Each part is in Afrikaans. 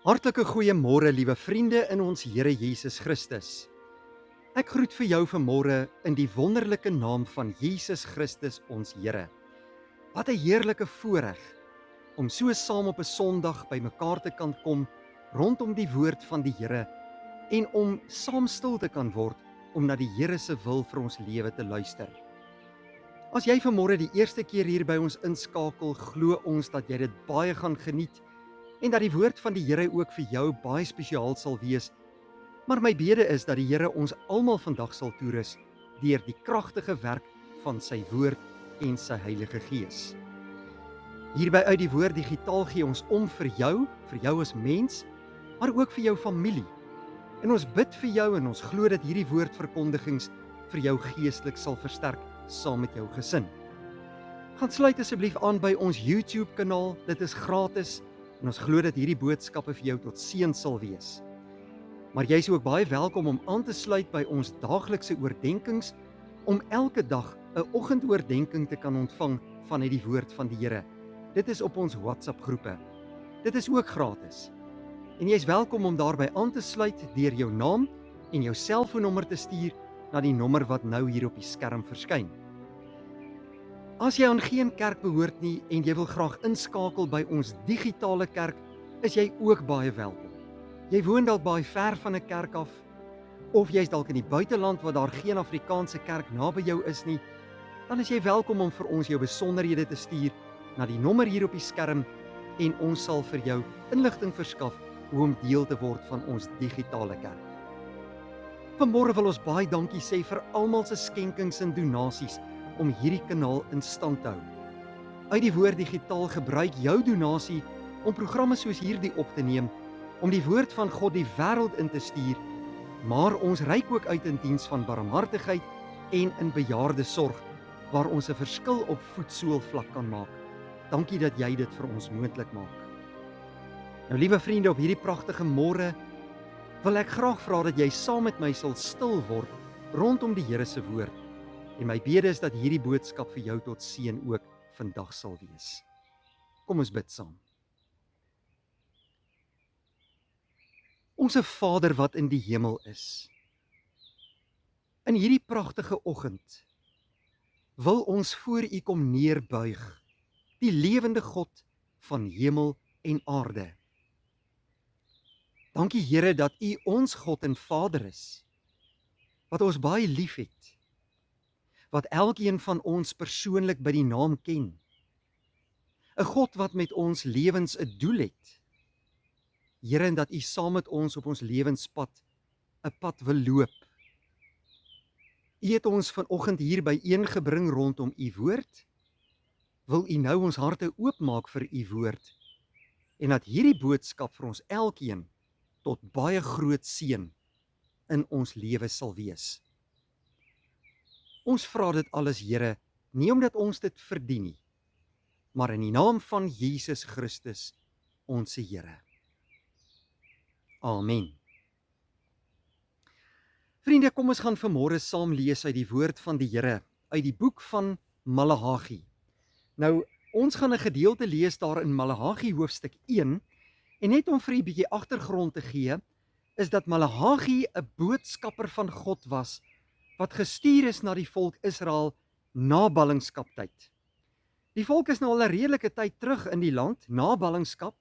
Hartlike goeiemôre, liewe vriende in ons Here Jesus Christus. Ek groet vir jou vanmôre in die wonderlike naam van Jesus Christus, ons Here. Wat 'n heerlike voorreg om so saam op 'n Sondag bymekaar te kan kom rondom die woord van die Here en om saam stil te kan word om na die Here se wil vir ons lewe te luister. As jy vanmôre die eerste keer hier by ons inskakel, glo ons dat jy dit baie gaan geniet en dat die woord van die Here ook vir jou baie spesiaal sal wees. Maar my bede is dat die Here ons almal vandag sal toerus deur die kragtige werk van sy woord en sy Heilige Gees. Hierby uit die woord digitaal gee ons om vir jou as mens, maar ook vir jou familie. En ons bid vir jou en ons glo dat hierdie woordverkondigings vir jou geestelik sal versterk saam met jou gesin. Gaan sluit asseblief aan by ons YouTube kanaal, dit is gratis en ons glo dat hierdie boodskappe vir jou tot seën sal wees. Maar jy is ook baie welkom om aan te sluit by ons daaglikse oordenkings om elke dag 'n oggendoordenking te kan ontvang vanuit die woord van die Here. Dit is op ons WhatsApp groepe. Dit is ook gratis. En jy is welkom om daarbey aan te sluit deur jou naam en jou selfoonnommer te stuur na die nommer wat nou hier op die skerm verskyn. As jy aan geen kerk behoort nie en jy wil graag inskakel by ons digitale kerk, is jy ook baie welkom. Jy woon dalk baie ver van 'n kerk af, of jy is dalk in die buiteland waar daar geen Afrikaanse kerk naby jou is nie, dan is jy welkom om vir ons jou besonderhede te stuur na die nommer hier op die skerm en ons sal vir jou inligting verskaf hoe om deel te word van ons digitale kerk. Vanmôre wil ons baie dankie sê vir almal se skenkings en donasies om hierdie kanaal in stand te hou. Uit die woord digitaal gebruik jou donasie om programme soos hierdie op te neem, om die woord van God die wêreld in te stuur, maar ons reik ook uit in diens van barmhartigheid en in bejaardesorg, waar ons 'n verskil op voetsoolvlak kan maak. Dankie dat jy dit vir ons moontlik maak. Nou liewe vriende, op hierdie pragtige môre wil ek graag vra dat jy saam met my sal stil word rondom die Here se woord. En my bede is dat hierdie boodskap vir jou tot seën ook vandag sal wees. Kom ons bid saam. Onse Vader wat in die hemel is, in hierdie pragtige oggend wil ons voor U kom neerbuig, die lewende God van hemel en aarde. Dankie Here dat U ons God en Vader is, wat ons baie liefhet, wat elkeen van ons persoonlik by die naam ken. 'n God wat met ons lewens 'n doel het. Here, en dat U saam met ons op ons lewenspad 'n pad wil loop. U het ons vanoggend hier byeengebring rondom U woord. Wil U nou ons harte oopmaak vir U woord en dat hierdie boodskap vir ons elkeen tot baie groot seën in ons lewe sal wees. Ons vra dit alles, Here, nie omdat ons dit verdien nie, maar in die naam van Jesus Christus, ons Here. Amen. Vriende, kom ons gaan vanmôre saam lees uit die woord van die Here, uit die boek van Maleagi. Nou, ons gaan 'n gedeelte lees daar in Maleagi hoofstuk 1, en net om vir 'n bietjie agtergrond te gee, is dat Maleagi 'n boodskapper van God was, wat gestuur is na die volk Israel na ballingskaptyd. Die volk is nou al 'n redelike tyd terug in die land, na ballingskap.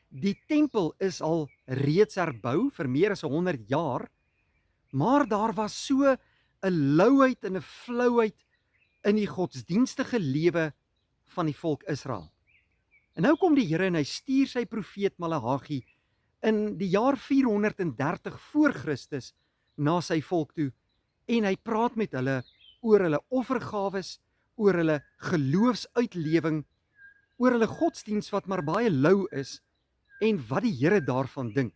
Die tempel is al reeds herbou vir meer as 100 jaar, maar daar was so 'n louheid en 'n flouheid in die godsdienstige lewe van die volk Israel. En nou kom die Here en hy stuur sy profeet Maleagi in die jaar 430 voor Christus na sy volk toe, en hy praat met hulle oor hulle offergawes, oor hulle geloofsuitlewing, oor hulle godsdiens wat maar baie lou is, en wat die Here daarvan dink.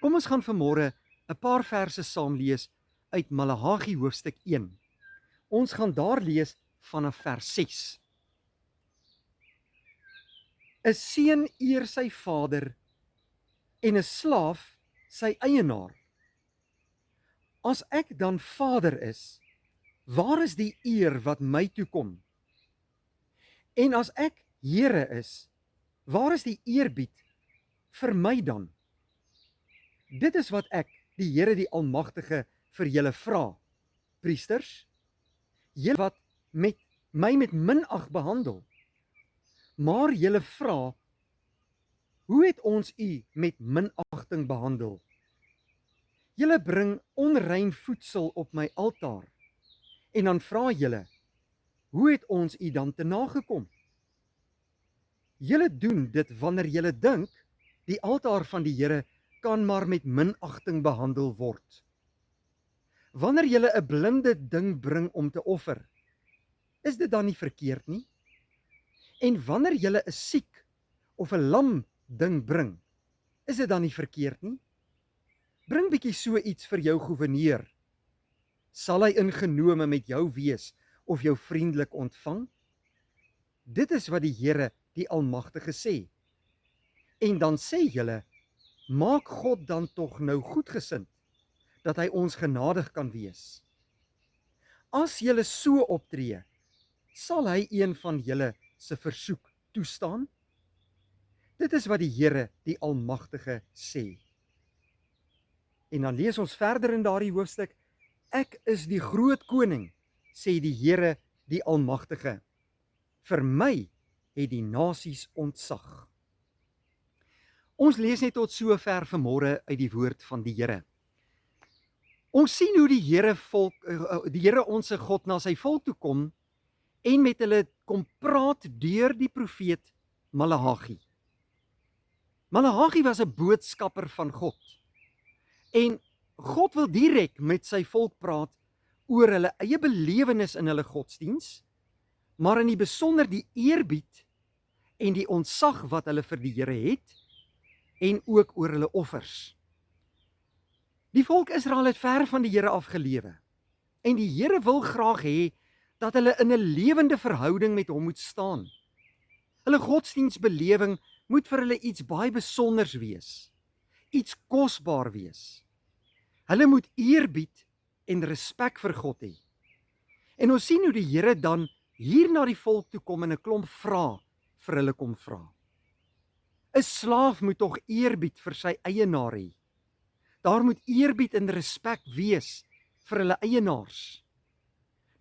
Kom ons gaan vanmôre 'n paar verse saam lees uit Maleagi hoofstuk 1. Ons gaan daar lees vanaf vers 6. 'n Seun eer sy vader en 'n slaaf sy eienaar. As ek dan vader is, waar is die eer wat my toekom? En as ek Here is, waar is die eerbied vir my dan? Dit is wat ek, die Here die Almagtige, vir julle vra, priesters, julle wat met my met minag behandel, maar julle vra, hoe het ons u met minagting behandel? Julle bring onrein voedsel op my altaar, en dan vra julle, hoe het ons u dan te nagekom? Julle doen dit wanneer julle dink, die altaar van die Here kan maar met minagting behandel word. Wanneer julle 'n blinde ding bring om te offer, is dit dan nie verkeerd nie? En wanneer julle 'n siek of 'n lam ding bring, is dit dan nie verkeerd nie? Bring bietjie so iets vir jou gouverneur. Sal hy ingenome met jou wees of jou vriendelik ontvang? Dit is wat die Here, die Almagtige sê. En dan sê julle, maak God dan tog nou goedgesind, dat hy ons genadig kan wees. As julle so optree, sal hy een van julle se versoek toestaan? Dit is wat die Here, die Almagtige, sê. En dan lees ons verder in daardie hoofstuk, ek is die groot koning, sê die Here, die Almagtige. Vir my het die nasies ontzag. Ons lees net tot so ver vanmôre uit die woord van die Here. Ons sien hoe die Here onse God na sy volk toe kom en met hulle kom praat deur die profeet Maleagi. Maleagi was 'n boodskapper van God. En God wil direk met sy volk praat oor hulle eie belewenis in hulle godsdiens, maar in die besonder die eerbied en die ontzag wat hulle vir die Here het, en ook oor hulle offers. Die volk Israel het ver van die Here afgelewe, en die Here wil graag hê dat hulle in 'n lewende verhouding met hom moet staan. Hulle godsdiensbelewing moet vir hulle iets baie besonders wees, iets kosbaar wees. Hulle moet eerbied en respek vir God hê. En ons sien hoe die Here dan hier na die volk toe kom en 'n klomp vrae vir hulle kom vra. 'n Slaaf moet tog eerbied vir sy eienaar hê. Daar moet eerbied en respek wees vir hulle eienaars.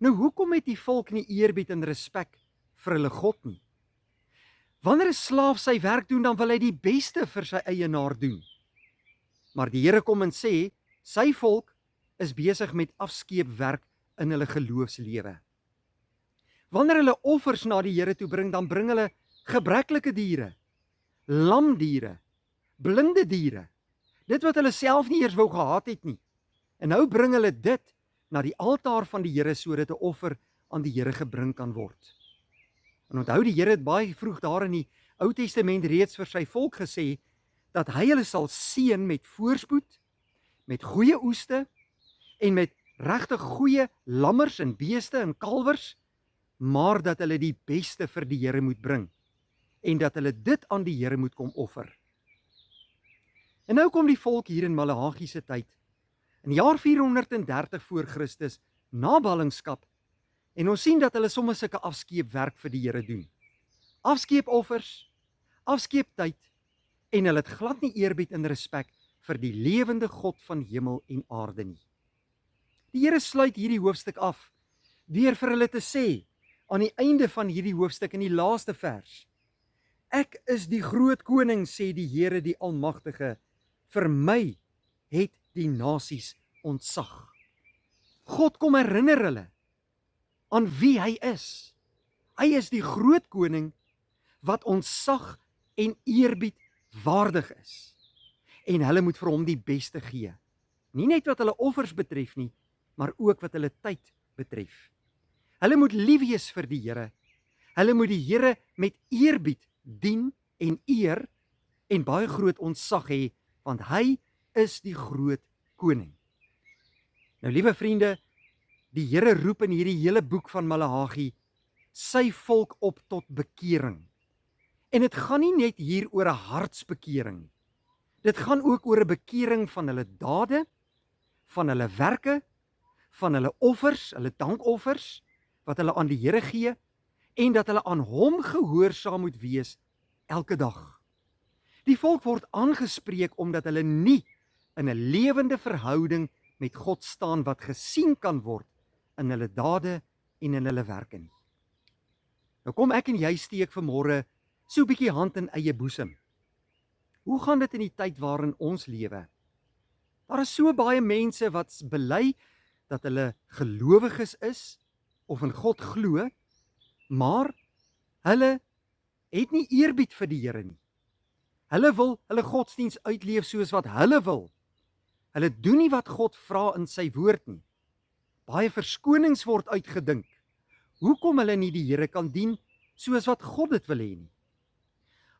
Nou hoekom het die volk nie eerbied en respek vir hulle God nie? Wanneer 'n slaaf sy werk doen, dan wil hy die beste vir sy eienaar doen. Maar die Here kom en sê, sy volk is besig met afskeepwerk in hulle geloofslewe. Wanneer hulle offers na die Here toe bring, dan bring hulle gebreklike diere, lamdiere, blinde diere, dit wat hulle self nie eers wou gehad het nie. En nou bring hulle dit na die altaar van die Here sodat 'n offer aan die Here gebring kan word. En onthou, die Here het baie vroeg daar in die Ou Testament reeds vir sy volk gesê dat hy hulle sal seën met voorspoed, met goeie oeste en met regtig goeie lammers en beeste en kalwers, maar dat hulle die beste vir die Here moet bring en dat hulle dit aan die Here moet kom offer. En nou kom die volk hier in Maleagi se tyd, in die jaar 430 voor Christus, na ballingskap, en ons sien dat hulle soms sulke afskeepwerk vir die Here doen. Afskeepoffers, afskeeptyd, en hulle het glad nie eerbied en respek vir die lewende God van hemel en aarde nie. Die Here sluit hierdie hoofstuk af deur vir hulle te sê aan die einde van hierdie hoofstuk in die laaste vers: Ek is die groot koning, sê die Here die Almagtige, vir my het die nasies ontzag. God kom herinner hulle aan wie hy is. Hy is die groot koning wat ontzag en eerbied waardig is. En hulle moet vir hom die beste gee. Nie net wat hulle offers betref nie, maar ook wat hulle tyd betref. Hulle moet lief wees vir die Here. Hulle moet die Here met eerbied dien en eer en baie groot ontzag hê, want hy is die groot koning. Nou liewe vriende, die Here roep in hierdie hele boek van Maleagi sy volk op tot bekering. En dit gaan nie net hier oor 'n hartsbekering nie. Dit gaan ook oor 'n bekering van hulle dade, van hulle werke, van hulle offers, hulle dankoffers, wat hulle aan die Here gee, en dat hulle aan hom gehoorsaam moet wees elke dag. Die volk word aangespreek omdat hulle nie in 'n lewende verhouding met God staan wat gesien kan word in hulle dade en in hulle werke nie. Nou kom ek en jy steek vanmôre so 'n bietjie hand in eie boesem. Hoe gaan dit in die tyd waarin ons lewe? Daar is so baie mense wat bely dat hulle gelowiges is of in God glo, maar hulle het nie eerbied vir die Here nie. Hulle wil hulle godsdiens uitleef soos wat hulle wil. Hulle doen nie wat God vra in sy woord nie. Baie verskonings word uitgedink. Hoekom hulle nie die Here kan dien soos wat God dit wil hê nie?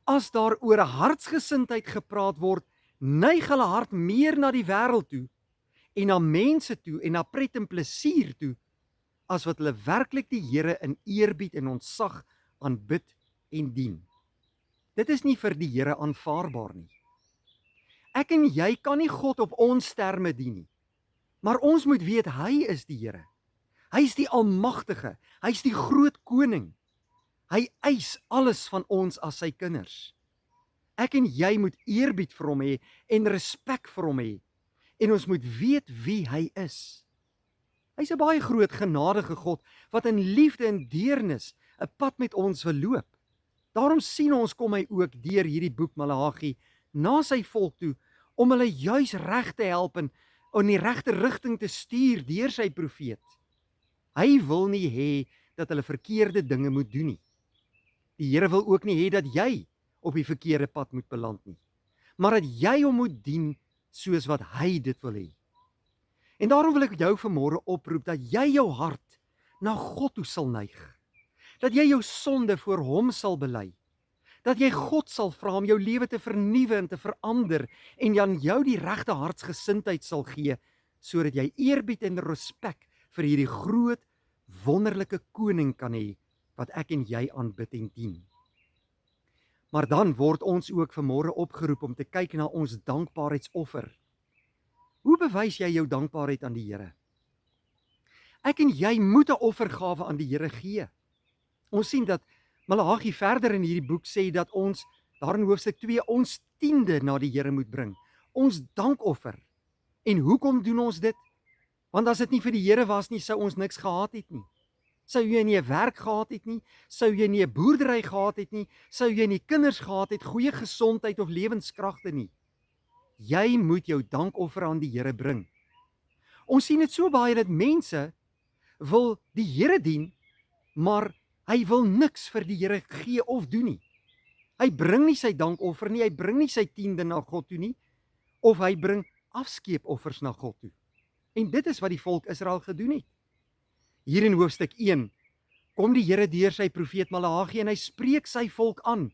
As daar oor 'n hartsgesindheid gepraat word, neig hulle hart meer na die wêreld toe en na mense toe en na pret en plesier toe, as wat hulle werklik die Here in eerbied en ontzag aanbid en dien. Dit is nie vir die Here aanvaarbaar nie. Ek en jy kan nie God op ons terme dien nie, maar ons moet weet hy is die Here. Hy is die Almagtige, hy is die groot koning. Hy eis alles van ons as sy kinders. Ek en jy moet eerbied vir hom hê en respek vir hom hê, en ons moet weet wie hy is. Hy's 'n baie groot genadige God wat in liefde en deernis 'n pad met ons wil loop. Daarom sien ons kom hy ook deur hierdie boek Maleagi na sy volk toe om hulle juis reg te help en in die regte rigting te stuur deur sy profeet. Hy wil nie hê dat hulle verkeerde dinge moet doen nie. Die Here wil ook nie hê dat jy op die verkeerde pad moet beland nie, maar dat jy hom moet dien soos wat hy dit wil hê. En daarom wil ek jou vanmôre oproep dat jy jou hart na God toe sal neig. Dat jy jou sonde voor hom sal bely. Dat jy God sal vra om jou lewe te vernuwe en te verander en aan jou die regte hartsgesindheid sal gee, sodat jy eerbied en respek vir hierdie groot, wonderlike koning kan hê wat ek en jy aanbid en dien. Maar dan word ons ook vanmôre opgeroep om te kyk na ons dankbaarheidsoffer. Hoe bewys jy jou dankbaarheid aan die Here? Ek en jy moet 'n offergawe aan die Here gee. Ons sien dat Maleagi verder in hierdie boek sê dat ons, daar in hoofstuk 2, ons 10de na die Here moet bring. Ons dankoffer. En hoekom doen ons dit? Want as dit nie vir die Here was nie, sou ons niks gehad het nie. Sou jy nie 'n werk gehad het nie, sou jy nie 'n boerdery gehad het nie, sou jy nie kinders gehad het, goeie gesondheid of lewenskragte nie. Jy moet jou dankoffer aan die Here bring. Ons sien dit so baie dat mense wil die Here dien, maar hy wil niks vir die Here gee of doen nie. Hy bring nie sy dankoffer nie, hy bring nie sy 10de na God toe nie, of hy bring afskeepoffers na God toe. En dit is wat die volk Israel gedoen het. Hier in hoofstuk 1 kom die Here deur sy profeet Maleagi en hy spreek sy volk aan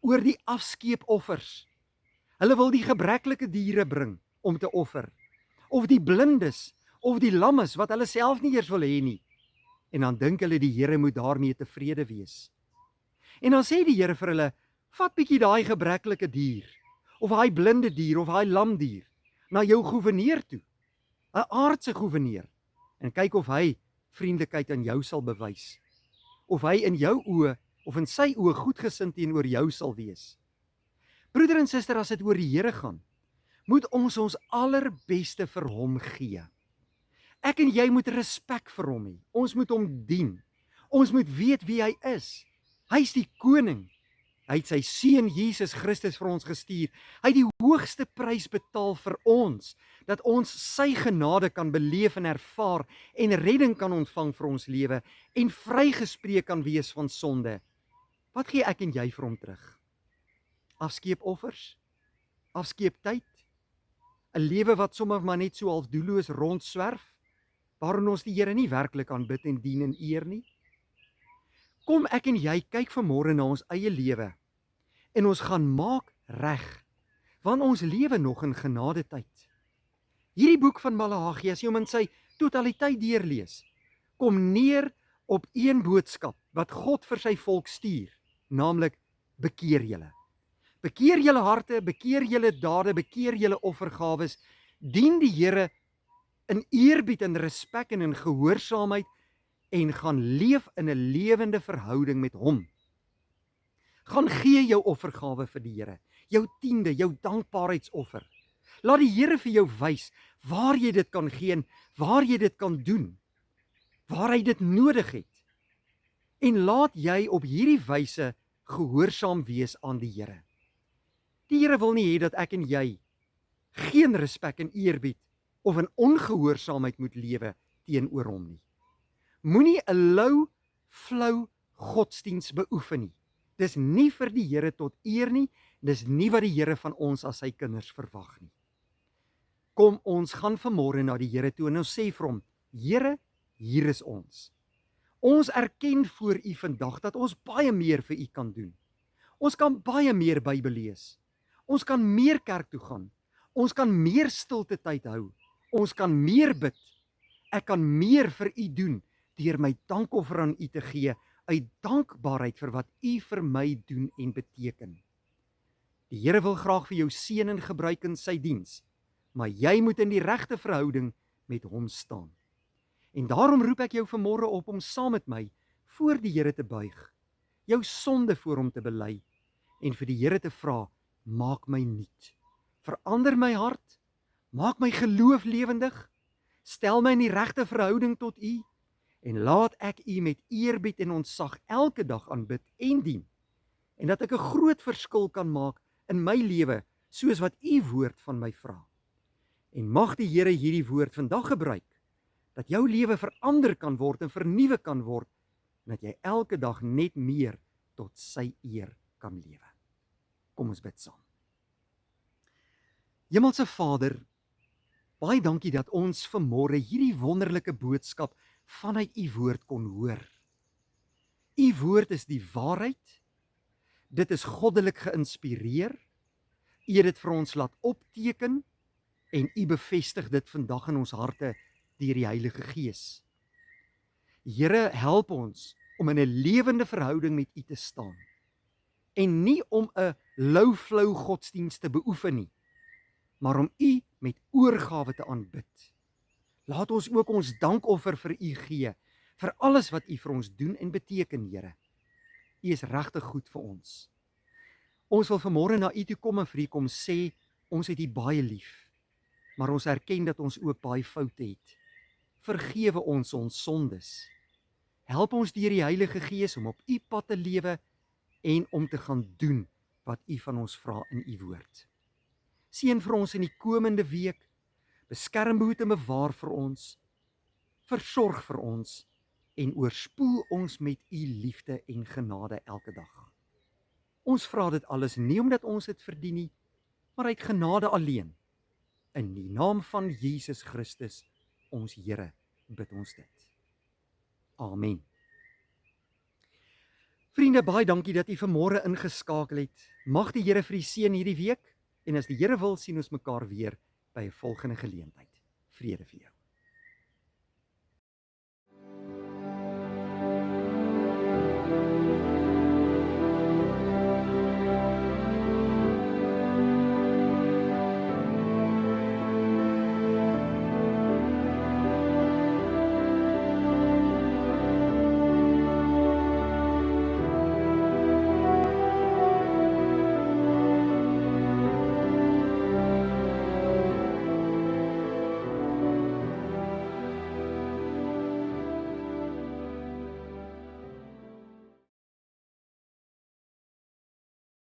oor die afskeepoffers. Hulle wil die gebreklike diere bring om te offer, of die blindes, of die lammes wat hulle self nie eers wil hê nie. En dan dink hulle die Here moet daarmee tevrede wees. En dan sê die Here vir hulle, vat bietjie daai gebreklike dier, of daai blinde dier, of daai lamdier, na jou goewerneur toe, 'n aardse goewerneur, en kyk of hy vriendelikheid aan jou sal bewys, of hy in jou oë, of in sy oë goedgesind teenoor jou sal wees. Broeder en suster, as dit oor die Here gaan, moet ons ons allerbeste vir hom gee. Ek en jy moet respek vir hom hê. Ons moet hom dien. Ons moet weet wie hy is. Hy's die koning. Hy het sy seun Jesus Christus vir ons gestuur. Hy het die hoogste prys betaal vir ons, dat ons sy genade kan beleef en ervaar en redding kan ontvang vir ons lewe en vrygespreek kan wees van sonde. Wat gee ek en jy vir hom terug? Afskeepoffers? Afskeeptyd? 'n Lewe wat sommer maar net so half doelloos rondswerf, waarin ons die Here nie werklik aanbid en dien en eer nie? Kom ek en jy kyk vanmôre na ons eie lewe en ons gaan maak reg, want ons lewe nog in genadetyd. Hierdie boek van Maleagi, as jy hom in sy totaliteit deurlees, kom neer op een boodskap wat God vir sy volk stuur, naamlik bekeer julle. Bekeer julle harte, bekeer julle dade, bekeer julle offergawes, dien die Here in eerbied en respek en in gehoorsaamheid en gaan leef in 'n lewende verhouding met hom. Gaan gee jou offergawe vir die Here. jou tiende, jou dankbaarheidsoffer. Laat die Here vir jou wys waar jy dit kan gee en waar jy dit kan doen, waar hy dit nodig het. En laat jy op hierdie wyse gehoorsaam wees aan die Here. Die Here wil nie hê dat ek en jy geen respek en eerbied of in ongehoorsaamheid moet lewe teenoor hom nie. Moenie 'n lou, flou godsdiens beoefen nie. Dis nie vir die Here tot eer nie, dis nie wat die Here van ons as sy kinders verwag nie. Kom, ons gaan vanmôre na die Here toe en ons sê vir hom, Here, hier is ons. Ons erken voor U vandag dat ons baie meer vir U kan doen. Ons kan baie meer Bybel lees. Ons kan meer kerk toe gaan. Ons kan meer stilte tyd hou. Ons kan meer bid. Ek kan meer vir U doen deur my dankoffer aan U te gee uit dankbaarheid vir wat U vir my doen en beteken. Die Here wil graag vir jou seën en gebruik in sy diens, maar jy moet in die regte verhouding met hom staan. En daarom roep ek jou vanmôre op om saam met my voor die Here te buig, jou sonde voor hom te bely en vir die Here te vra, maak my nuut. Verander my hart, maak my geloof lewendig, stel my in die regte verhouding tot U en laat ek U met eerbied en ontzag elke dag aanbid en dien. En dat ek 'n groot verskil kan maak in my lewe soos wat U woord van my vra. En mag die Here hierdie woord vandag gebruik dat jou lewe verander kan word en vernuwe kan word en dat jy elke dag net meer tot sy eer kan lewe. Kom ons bid saam. Hemelse Vader, baie dankie dat ons vanmôre hierdie wonderlike boodskap vanuit U woord kon hoor. U woord is die waarheid. Dit is goddelik geïnspireer. U het dit vir ons laat opteken en U bevestig dit vandag in ons harte deur die Heilige Gees. Here, help ons om in 'n lewende verhouding met U te staan en nie om 'n lou-flou godsdienst te beoefen nie, maar om U met oorgawe te aanbid. Laat ons ook ons dankoffer vir U gee, vir alles wat U vir ons doen en beteken, Here. U is regtig goed vir ons. Ons wil vanmôre na U toe kom en vir U kom sê, ons het U baie lief, maar ons erken dat ons ook baie foute het. Vergewe ons sondes. Help ons deur die Heilige Gees om op U pad te lewe en om te gaan doen wat U van ons vra in U woord. Seën vir ons in die komende week, beskerm, behoed en bewaar vir ons, versorg vir ons en oorspoel ons met U liefde en genade elke dag. Ons vra dit alles nie omdat ons dit verdien nie, maar uit genade alleen. In die naam van Jesus Christus, ons Here, bid ons dit. Amen. Vriende, baie dankie dat U vanmôre ingeskakel het. Mag die Here vir U seën hierdie week en as die Here wil, sien ons mekaar weer by 'n volgende geleentheid. Vrede vir jou.